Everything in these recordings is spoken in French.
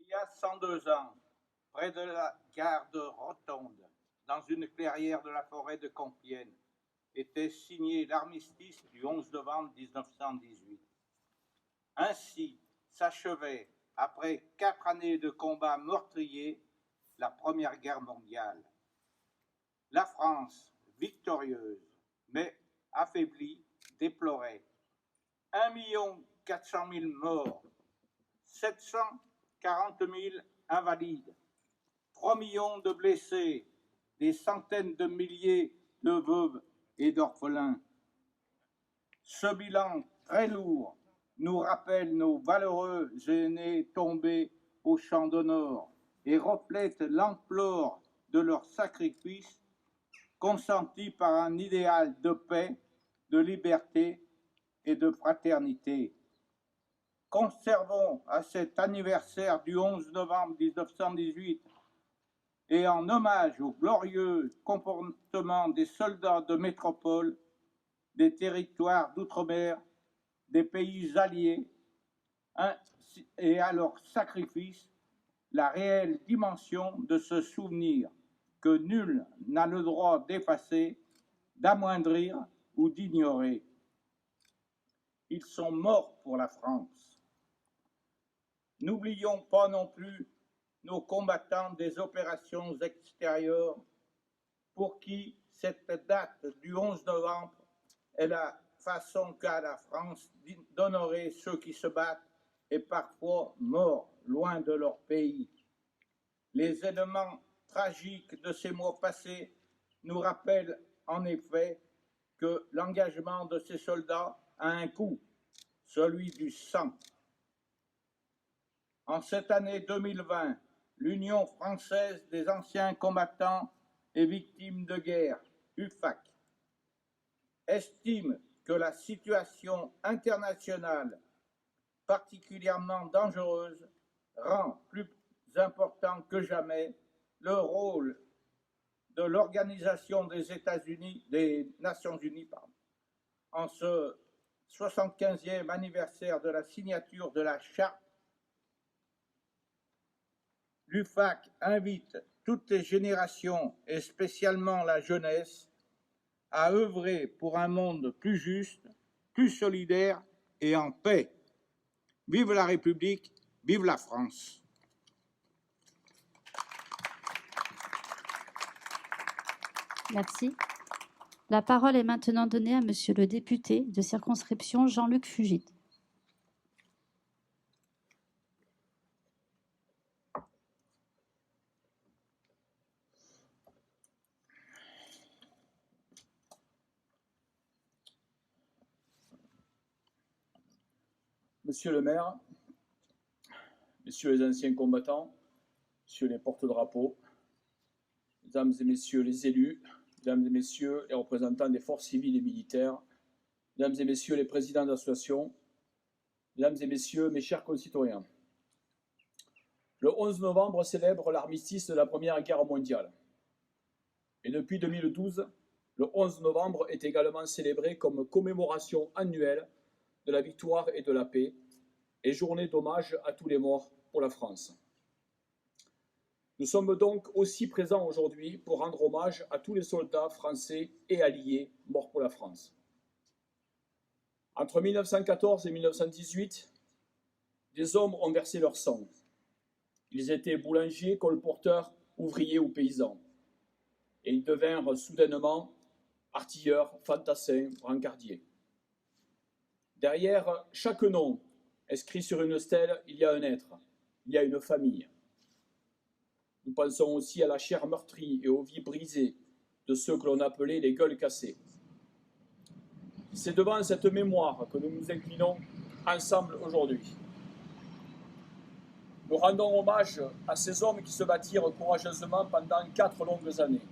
Il y a 102 ans, près de la gare de Rotonde, dans une clairière de la forêt de Compiègne, était signé l'armistice du 11 novembre 1918. Ainsi s'achevait, après 4 années de combats meurtriers, la Première Guerre mondiale. La France, victorieuse, mais affaiblie, déplorait 1 400 000 morts, 740 000 invalides, 3 millions de blessés, des centaines de milliers de veuves et d'orphelins. Ce bilan très lourd nous rappelle nos valeureux aînés tombés au champ d'honneur et reflète l'ampleur de leur sacrifice consenti par un idéal de paix, de liberté et de fraternité. Conservons à cet anniversaire du 11 novembre 1918 et en hommage au glorieux comportement des soldats de métropole, des territoires d'outre-mer, des pays alliés et à leur sacrifice, la réelle dimension de ce souvenir que nul n'a le droit d'effacer, d'amoindrir ou d'ignorer. Ils sont morts pour la France. N'oublions pas non plus nos combattants des opérations extérieures pour qui cette date du 11 novembre est la façon qu'a la France d'honorer ceux qui se battent et parfois morts loin de leur pays. Les éléments tragiques de ces mois passés nous rappellent en effet que l'engagement de ces soldats a un coût, celui du sang. En cette année 2020, l'Union française des anciens combattants et victimes de guerre, UFAC, estime que la situation internationale particulièrement dangereuse rend plus important que jamais le rôle de l'Organisation des Nations Unies, en ce 75e anniversaire de la signature de la Charte. L'UFAC invite toutes les générations, et spécialement la jeunesse, à œuvrer pour un monde plus juste, plus solidaire et en paix. Vive la République, vive la France. Merci. La parole est maintenant donnée à Monsieur le député de circonscription Jean-Luc Fugit. Monsieur le maire, messieurs les anciens combattants, messieurs les porte-drapeaux, mesdames et messieurs les élus, mesdames et messieurs les représentants des forces civiles et militaires, mesdames et messieurs les présidents d'associations, mesdames et messieurs mes chers concitoyens. Le 11 novembre célèbre l'armistice de la Première Guerre mondiale. Et depuis 2012, le 11 novembre est également célébré comme commémoration annuelle de la victoire et de la paix, et journée d'hommage à tous les morts pour la France. Nous sommes donc aussi présents aujourd'hui pour rendre hommage à tous les soldats français et alliés morts pour la France. Entre 1914 et 1918, des hommes ont versé leur sang. Ils étaient boulangers, colporteurs, ouvriers ou paysans. Et ils devinrent soudainement artilleurs, fantassins, brancardiers. Derrière chaque nom inscrit sur une stèle, il y a un être, il y a une famille. Nous pensons aussi à la chair meurtrie et aux vies brisées de ceux que l'on appelait les gueules cassées. C'est devant cette mémoire que nous nous inclinons ensemble aujourd'hui. Nous rendons hommage à ces hommes qui se battirent courageusement pendant 4 longues années.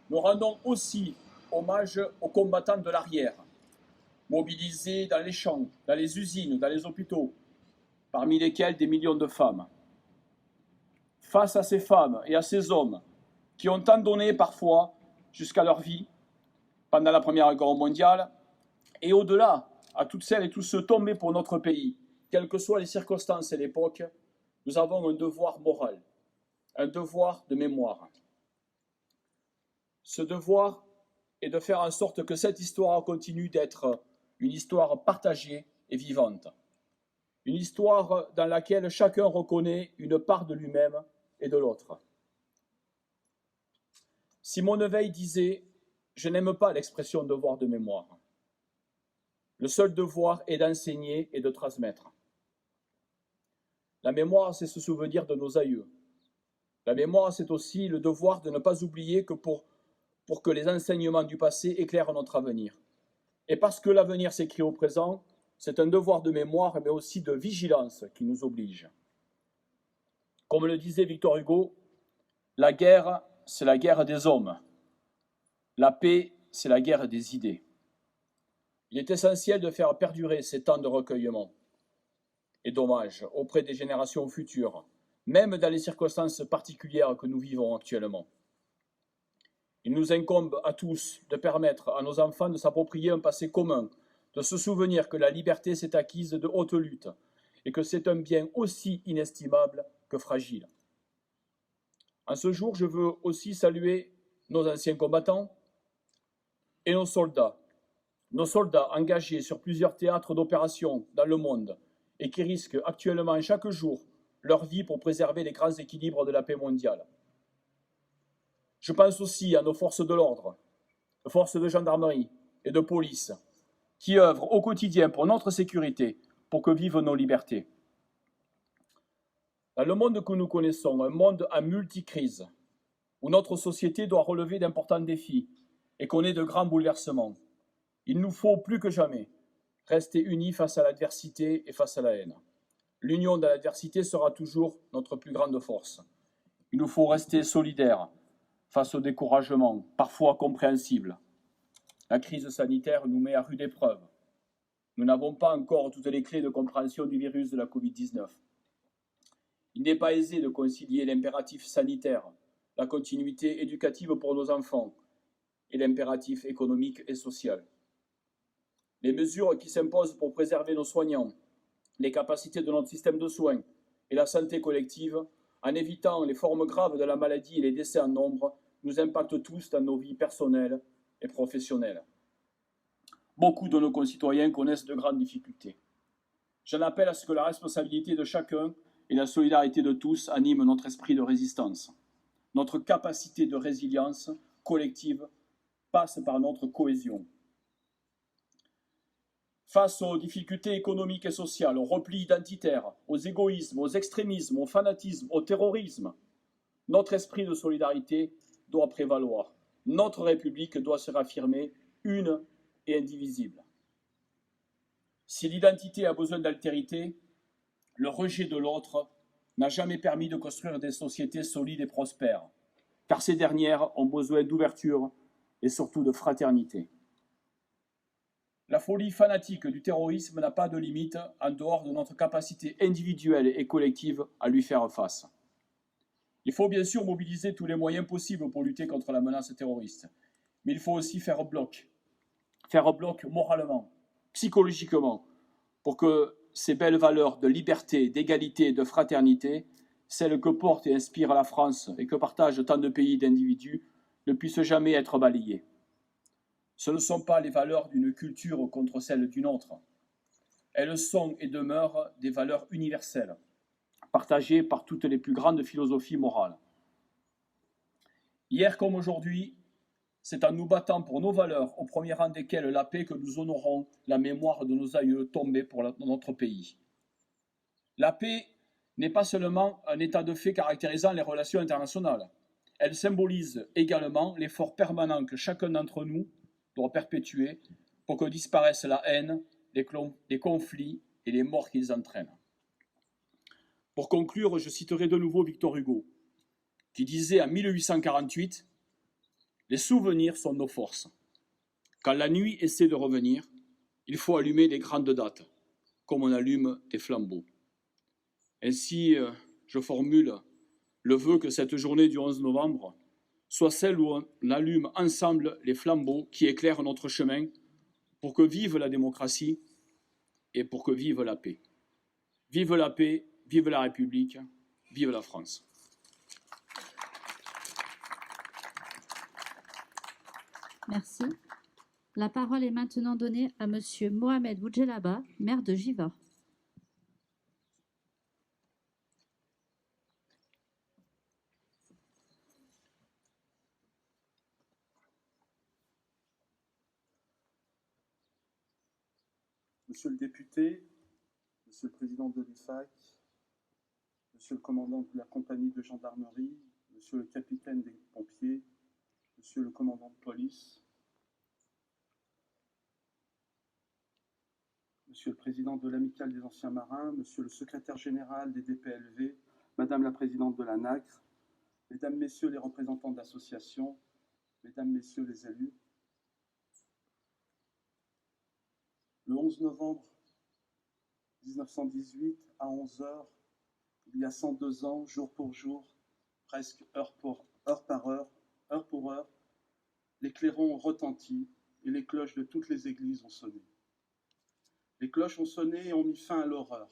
Nous rendons aussi hommage aux combattants de l'arrière, mobilisés dans les champs, dans les usines, dans les hôpitaux, parmi lesquels des millions de femmes. Face à ces femmes et à ces hommes qui ont tant donné parfois jusqu'à leur vie pendant la Première Guerre mondiale, et au-delà, à toutes celles et tous ceux tombés pour notre pays, quelles que soient les circonstances et l'époque, nous avons un devoir moral, un devoir de mémoire. Ce devoir est de faire en sorte que cette histoire continue d'être une histoire partagée et vivante. Une histoire dans laquelle chacun reconnaît une part de lui-même et de l'autre. Simone Veil disait « Je n'aime pas l'expression devoir de mémoire. Le seul devoir est d'enseigner et de transmettre. » La mémoire, c'est se souvenir de nos aïeux. La mémoire, c'est aussi le devoir de ne pas oublier que pour que les enseignements du passé éclairent notre avenir. Et parce que l'avenir s'écrit au présent, c'est un devoir de mémoire, mais aussi de vigilance qui nous oblige. Comme le disait Victor Hugo, la guerre, c'est la guerre des hommes. La paix, c'est la guerre des idées. Il est essentiel de faire perdurer ces temps de recueillement et d'hommage auprès des générations futures, même dans les circonstances particulières que nous vivons actuellement. Il nous incombe à tous de permettre à nos enfants de s'approprier un passé commun, de se souvenir que la liberté s'est acquise de haute lutte et que c'est un bien aussi inestimable que fragile. En ce jour, je veux aussi saluer nos anciens combattants et nos soldats engagés sur plusieurs théâtres d'opération dans le monde et qui risquent actuellement chaque jour leur vie pour préserver les grands équilibres de la paix mondiale. Je pense aussi à nos forces de l'ordre, nos forces de gendarmerie et de police, qui œuvrent au quotidien pour notre sécurité, pour que vivent nos libertés. Dans le monde que nous connaissons, un monde en multicrises, où notre société doit relever d'importants défis et connaît de grands bouleversements, il nous faut plus que jamais rester unis face à l'adversité et face à la haine. L'union dans l'adversité sera toujours notre plus grande force. Il nous faut rester solidaires face au découragement, parfois compréhensible. La crise sanitaire nous met à rude épreuve. Nous n'avons pas encore toutes les clés de compréhension du virus de la Covid-19. Il n'est pas aisé de concilier l'impératif sanitaire, la continuité éducative pour nos enfants et l'impératif économique et social. Les mesures qui s'imposent pour préserver nos soignants, les capacités de notre système de soins et la santé collective, en évitant les formes graves de la maladie et les décès en nombre, nous impactent tous dans nos vies personnelles et professionnelles. Beaucoup de nos concitoyens connaissent de grandes difficultés. J'en appelle à ce que la responsabilité de chacun et la solidarité de tous animent notre esprit de résistance. Notre capacité de résilience collective passe par notre cohésion. Face aux difficultés économiques et sociales, au repli identitaire, aux égoïsmes, aux extrémismes, au fanatisme, au terrorisme, notre esprit de solidarité doit prévaloir. Notre République doit se réaffirmer une et indivisible. Si l'identité a besoin d'altérité, le rejet de l'autre n'a jamais permis de construire des sociétés solides et prospères, car ces dernières ont besoin d'ouverture et surtout de fraternité. La folie fanatique du terrorisme n'a pas de limite en dehors de notre capacité individuelle et collective à lui faire face. Il faut bien sûr mobiliser tous les moyens possibles pour lutter contre la menace terroriste, mais il faut aussi faire bloc moralement, psychologiquement, pour que ces belles valeurs de liberté, d'égalité et de fraternité, celles que porte et inspire la France et que partagent tant de pays et d'individus, ne puissent jamais être balayées. Ce ne sont pas les valeurs d'une culture contre celles d'une autre. Elles sont et demeurent des valeurs universelles, partagées par toutes les plus grandes philosophies morales. Hier comme aujourd'hui, c'est en nous battant pour nos valeurs, au premier rang desquelles la paix, que nous honorons la mémoire de nos aïeux tombés pour notre pays. La paix n'est pas seulement un état de fait caractérisant les relations internationales. Elle symbolise également l'effort permanent que chacun d'entre nous doit perpétuer pour que disparaissent la haine, les conflits et les morts qu'ils entraînent. Pour conclure, je citerai de nouveau Victor Hugo, qui disait en 1848 « Les souvenirs sont nos forces. Quand la nuit essaie de revenir, il faut allumer les grandes dates, comme on allume des flambeaux. » Ainsi, je formule le vœu que cette journée du 11 novembre soit celle où on allume ensemble les flambeaux qui éclairent notre chemin pour que vive la démocratie et pour que vive la paix. Vive la paix, vive la République, vive la France. Merci. La parole est maintenant donnée à Monsieur Mohamed Boudjelaba, maire de Givors. Monsieur le député, Monsieur le président de l'IFAC, Monsieur le commandant de la compagnie de gendarmerie, Monsieur le capitaine des pompiers, Monsieur le commandant de police, Monsieur le président de l'Amicale des anciens marins, Monsieur le secrétaire général des DPLV, Madame la présidente de la NACRE, Mesdames, Messieurs les représentants d'associations, Mesdames, Messieurs les élus, le 11 novembre 1918, à 11 h, il y a 102 ans, jour pour jour, presque heure par heure, les clairons ont retenti et les cloches de toutes les églises ont sonné. Les cloches ont sonné et ont mis fin à l'horreur.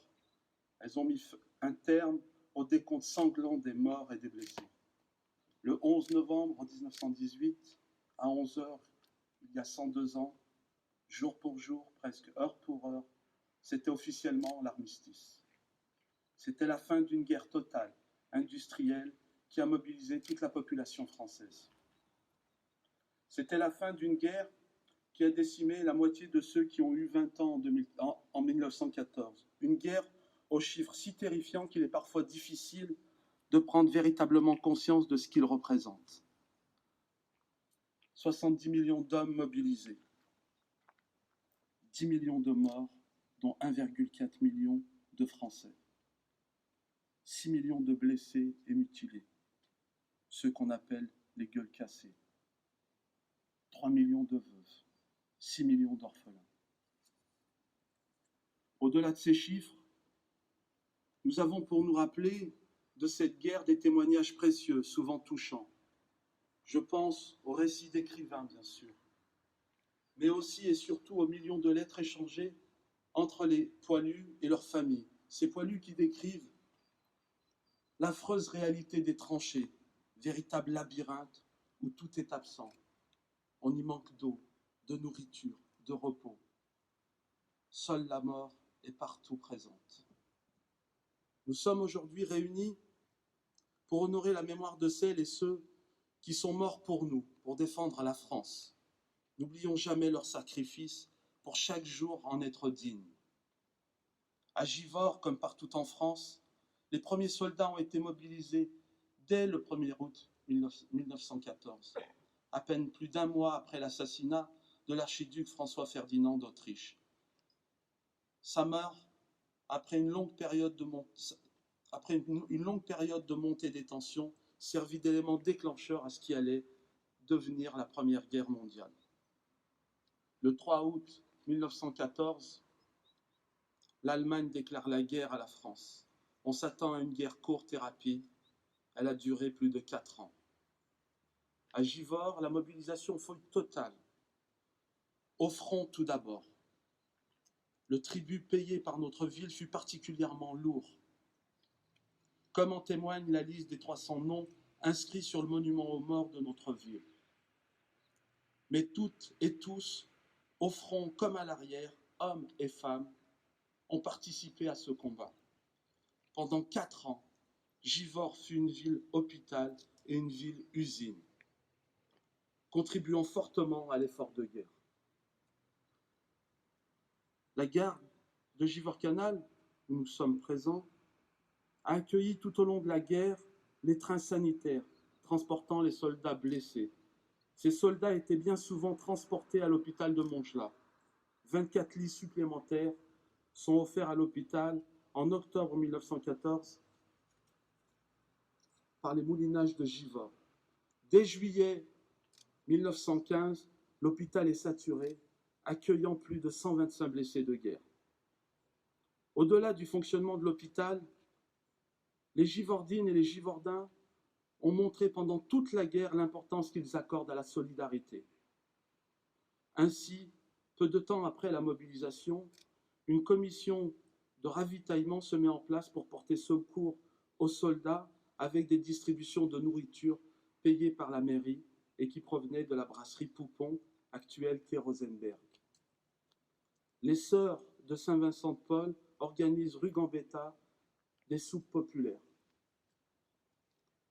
Elles ont mis un terme au décompte sanglant des morts et des blessés. Le 11 novembre 1918, à 11 h, il y a 102 ans, jour pour jour, presque heure pour heure, c'était officiellement l'armistice. C'était la fin d'une guerre totale, industrielle, qui a mobilisé toute la population française. C'était la fin d'une guerre qui a décimé la moitié de ceux qui ont eu 20 ans en 1914. Une guerre aux chiffres si terrifiants qu'il est parfois difficile de prendre véritablement conscience de ce qu'il représente. 70 millions d'hommes mobilisés, 10 millions de morts, dont 1,4 million de Français, 6 millions de blessés et mutilés, ceux qu'on appelle les gueules cassées, 3 millions de veuves, 6 millions d'orphelins. Au-delà de ces chiffres, nous avons pour nous rappeler de cette guerre des témoignages précieux, souvent touchants. Je pense aux récits d'écrivains, bien sûr, mais aussi et surtout aux millions de lettres échangées entre les poilus et leurs familles. Ces poilus qui décrivent l'affreuse réalité des tranchées, véritable labyrinthe où tout est absent. On y manque d'eau, de nourriture, de repos. Seule la mort est partout présente. Nous sommes aujourd'hui réunis pour honorer la mémoire de celles et ceux qui sont morts pour nous, pour défendre la France. N'oublions jamais leur sacrifice pour chaque jour en être digne. À Givors, comme partout en France, les premiers soldats ont été mobilisés dès le 1er août 1914, à peine plus d'un mois après l'assassinat de l'archiduc François-Ferdinand d'Autriche. Sa mort, après une longue période de montée des tensions, servit d'élément déclencheur à ce qui allait devenir la Première Guerre mondiale. Le 3 août 1914, l'Allemagne déclare la guerre à la France. On s'attend à une guerre courte et rapide. Elle a duré plus de 4 ans. À Givors, la mobilisation fut totale. Au front tout d'abord. Le tribut payé par notre ville fut particulièrement lourd. Comme en témoigne la liste des 300 noms inscrits sur le monument aux morts de notre ville. Mais toutes et tous, au front comme à l'arrière, hommes et femmes, ont participé à ce combat. Pendant 4 ans, Givors fut une ville-hôpital et une ville-usine, contribuant fortement à l'effort de guerre. La gare de Givors-Canal, où nous sommes présents, a accueilli tout au long de la guerre les trains sanitaires transportant les soldats blessés. Ces soldats étaient bien souvent transportés à l'hôpital de Montgelas. 24 lits supplémentaires sont offerts à l'hôpital en octobre 1914 par les moulinages de Givors. Dès juillet 1915, l'hôpital est saturé, accueillant plus de 125 blessés de guerre. Au-delà du fonctionnement de l'hôpital, les Givordines et les Givordins ont montré pendant toute la guerre l'importance qu'ils accordent à la solidarité. Ainsi, peu de temps après la mobilisation, une commission de ravitaillement se met en place pour porter secours aux soldats avec des distributions de nourriture payées par la mairie et qui provenaient de la brasserie Poupon, actuelle quai Rosenberg. Les sœurs de Saint-Vincent-de-Paul organisent rue Gambetta des soupes populaires.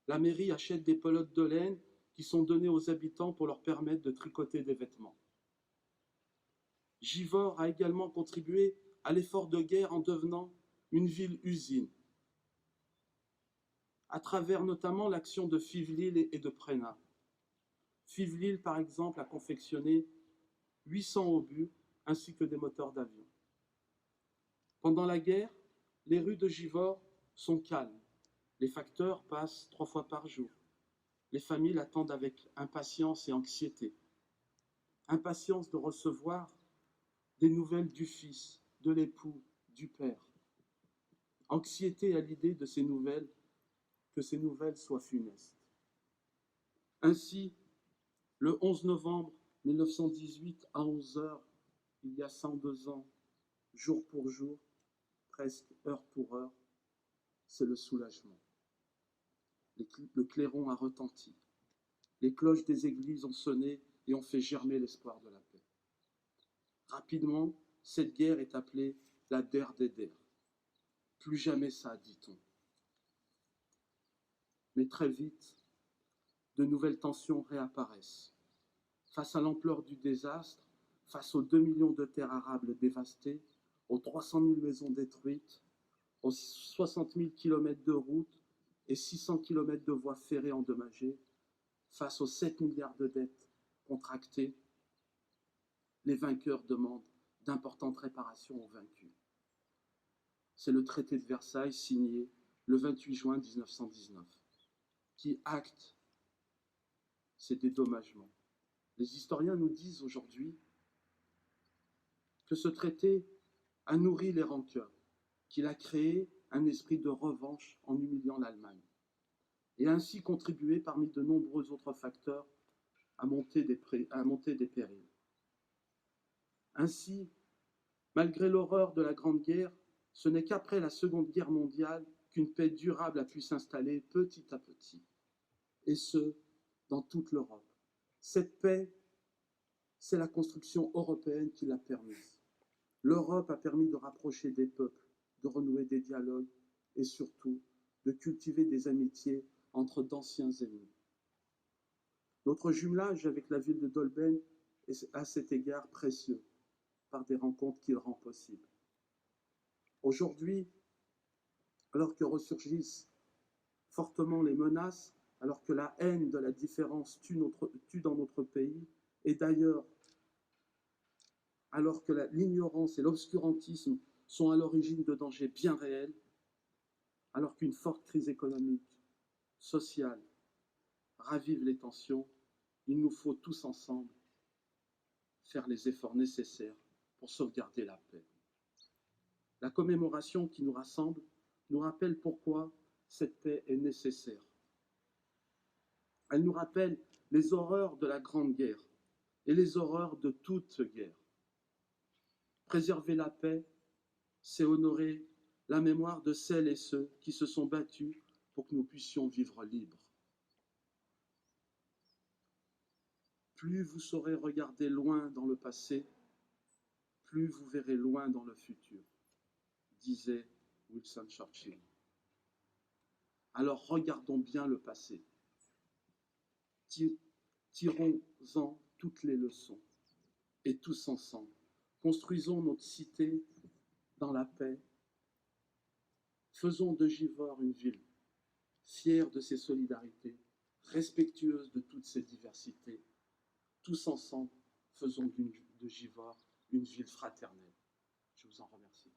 La mairie achète des pelotes de laine qui sont données aux habitants pour leur permettre de tricoter des vêtements. Givors a également contribué à l'effort de guerre en devenant une ville-usine, à travers notamment l'action de Fivelil et de Prénat. Fivelil, par exemple, a confectionné 800 obus ainsi que des moteurs d'avion. Pendant la guerre, les rues de Givors sont calmes. Les facteurs passent 3 fois par jour. Les familles l'attendent avec impatience et anxiété. Impatience de recevoir des nouvelles du fils, de l'époux, du père. Anxiété à l'idée de ces nouvelles, que ces nouvelles soient funestes. Ainsi, le 11 novembre 1918 à 11h, il y a 102 ans, jour pour jour, presque heure pour heure, c'est le soulagement. Le clairon a retenti. Les cloches des églises ont sonné et ont fait germer l'espoir de la paix. Rapidement, cette guerre est appelée la Der des Der. Plus jamais ça, dit-on. Mais très vite, de nouvelles tensions réapparaissent. Face à l'ampleur du désastre, face aux 2 millions de terres arables dévastées, aux 300 000 maisons détruites, aux 60 000 kilomètres de routes et 600 kilomètres de voies ferrées endommagées, face aux 7 milliards de dettes contractées, les vainqueurs demandent d'importantes réparations aux vaincus. C'est le traité de Versailles signé le 28 juin 1919 qui acte ces dédommagements. Les historiens nous disent aujourd'hui que ce traité a nourri les rancœurs, qu'il a créé un esprit de revanche en humiliant l'Allemagne et a ainsi contribué parmi de nombreux autres facteurs à monter des périls. Ainsi, malgré l'horreur de la Grande Guerre, ce n'est qu'après la Seconde Guerre mondiale qu'une paix durable a pu s'installer petit à petit, et ce, dans toute l'Europe. Cette paix, c'est la construction européenne qui l'a permise. L'Europe a permis de rapprocher des peuples, de renouer des dialogues et surtout de cultiver des amitiés entre d'anciens ennemis. Notre jumelage avec la ville de Dolben est à cet égard précieux, par des rencontres qu'il rend possibles. Aujourd'hui, alors que ressurgissent fortement les menaces, alors que la haine de la différence tue dans notre pays, et d'ailleurs, alors que l'ignorance et l'obscurantisme sont à l'origine de dangers bien réels, alors qu'une forte crise économique, sociale, ravive les tensions, il nous faut tous ensemble faire les efforts nécessaires pour sauvegarder la paix. La commémoration qui nous rassemble nous rappelle pourquoi cette paix est nécessaire. Elle nous rappelle les horreurs de la Grande Guerre et les horreurs de toute guerre. Préserver la paix, c'est honorer la mémoire de celles et ceux qui se sont battus pour que nous puissions vivre libres. Plus vous saurez regarder loin dans le passé, plus vous verrez loin dans le futur, disait Winston Churchill. Alors regardons bien le passé. Tirons-en toutes les leçons et tous ensemble, construisons notre cité dans la paix. Faisons de Givors une ville fière de ses solidarités, respectueuse de toutes ses diversités. Tous ensemble, faisons de Givors une ville fraternelle. Je vous en remercie.